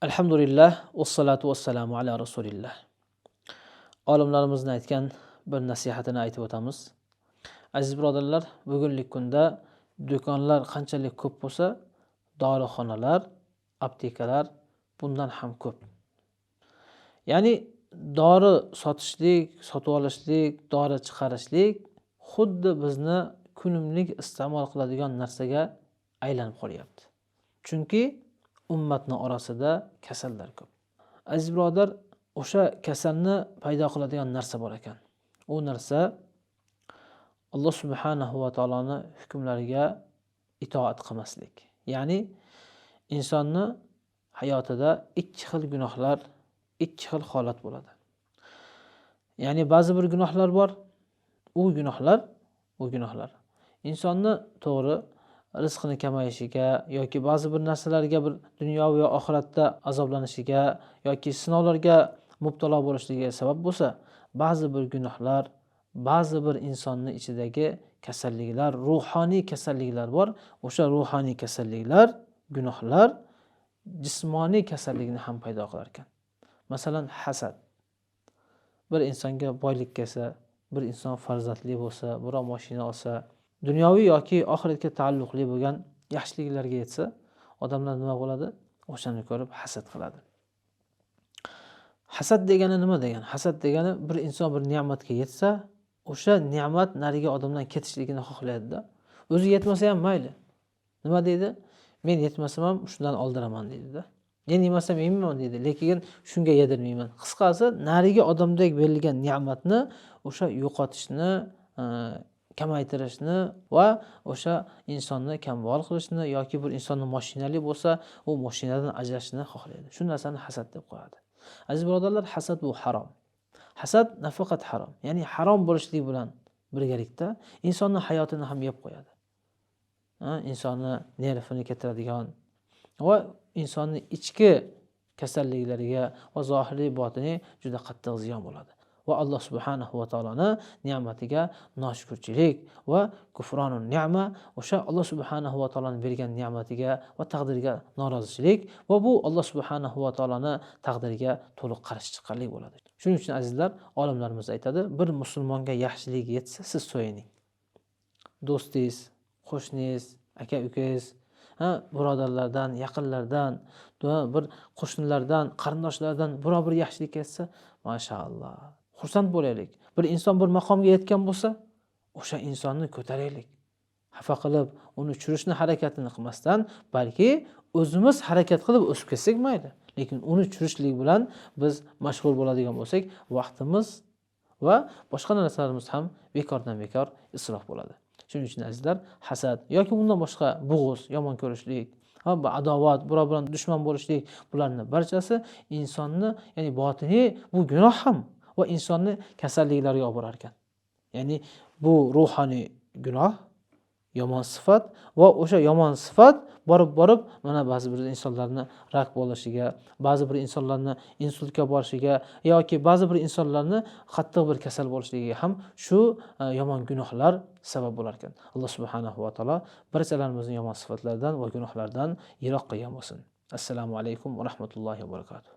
Alhamdulillah, vassalatu vassalamu ala rasulillah. Olimlarimizning aytgan bir nasihatini aytib o'tamiz. Aziz birodarlar, bugungi kunda do'konlar qanchalik ko'p bo'lsa, dorixonalar, aptekalar bundan ham ko'p. Ya'ni dori sotishlik, sotib olishlik, dori chiqarishlik xuddi bizni kunumlik iste'mol qiladigan narsaga aylanib qolyapti. Chunki ummatning orasida kasallar ko'p. Aziz birodar, o'sha kasalni paydo qiladigan narsa bor ekan. U narsa Alloh subhanahu va taoloning hukmlariga itoat qilmaslik. Ya'ni insonni hayotida ikki xil gunohlar, ikki xil holat bo'ladi. Ya'ni ba'zi bir gunohlar bor, u gunohlar insonni to'g'ri rizqini kamayishiga yoki ba'zi bir narsalarga bir dunyoviy va oxiratda azoblanishiga yoki sinovlarga mubtalo bo'lishligiga sabab bo'lsa, ba'zi bir gunohlar, ba'zi bir insonning ichidagi kasalliklar, ruhoniy kasalliklar bor. O'sha ruhoniy kasalliklar, gunohlar jismoniy kasallikni ham paydo qilar ekan. Masalan, hasad. Bir insonga boylik kelsa, bir inson farzandli bo'lsa, biror mashina olsa, dunyoviy yoki oxiratga taalluqli bo'lgan yaxshiliklarga yetsa, odamlar nima bo'ladi? O'shani ko'rib hasad qiladi. Hasad degani nima degani? Hasad degani bir inson bir ne'matga yetsa, o'sha ne'mat nariga odamdan ketishligini xohlaydi-da. O'zi yetmasa ham mayli. Nima deydi? Men yetmasam ham shundan oldiraman deydi-da. Men yemasam yeyman deydi, lekin shunga yedirmayman. Qisqasi, nariga odamdek berilgan ne'matni o'sha yo'qotishni, kamaytirishni va o'sha insonni kambag'al qilishni yoki bir insonni mashinali bo'lsa, u mashinadan ajrashni xohlaydi. Shu narsani hasad deb qo'yadi. Aziz birodarlar, hasad bu harom. Hasad nafaqat harom, ya'ni harom bo'lishlik bilan birgalikda insonning hayotini ham yeb qo'yadi. Insonni nervini keltiradigan va insonning ichki kasalliklariga va zohiriy botiniy juda qattiq ziyon bo'ladi. Va Alloh subhanahu va taoloni ne'matiga noshukrchilik va kufronun ne'ma, o'sha Alloh subhanahu va taoloning bergan ne'matiga va taqdiriga norozichilik va bu Alloh subhanahu va taoloni taqdiriga to'liq qarshi chiqqanlik bo'ladi. Shuning uchun azizlar, olimlarimiz aytadi, bir musulmonga yaxshilik yetsa, siz so'yining. Do'stingiz, qo'shningiz, aka-ukangiz, birodarlardan, yaqinlardan, bir qo'shnilardan, qarindoshlardan biror bir yaxshilik yetsa, mashaalloh, xursand bo'laylik. Bir inson bir maqomga yetgan bo'lsa, o'sha insonni ko'taraylik. Xafa qilib, uni tushirishni harakatini qilmasdan, balki o'zimiz harakat qilib o'sib ketsak mayli. Lekin uni tushirishlik bilan biz mashg'ul bo'ladigan bo'lsak, vaqtimiz va boshqa narsalarimiz ham bekordan bekor isrof bo'ladi. Shuning uchun azizlar, hasad yoki bundan boshqa bug'uz, yomon ko'rishlik, adovat, birov bilan dushman bo'lishlik, bularning barchasi insonni, ya'ni botiniy bu gunoh ham va insonni kasalliklarga olib borar ekan. Ya'ni bu ruhoniy gunoh, yomon sifat va o'sha yomon sifat borib mana ba'zi bir insonlarni rak bo'lishiga, ba'zi bir insonlarni insultga borishiga yoki ba'zi bir insonlarni qattiq bir kasal bo'lishligiga ham shu yomon gunohlar sabab bo'lar ekan. Alloh subhanahu va taolo barchalarimizni yomon sifatlardan va gunohlardan yiroq qilgan bo'lsin. Assalomu alaykum va rahmatullohi va barakatuh.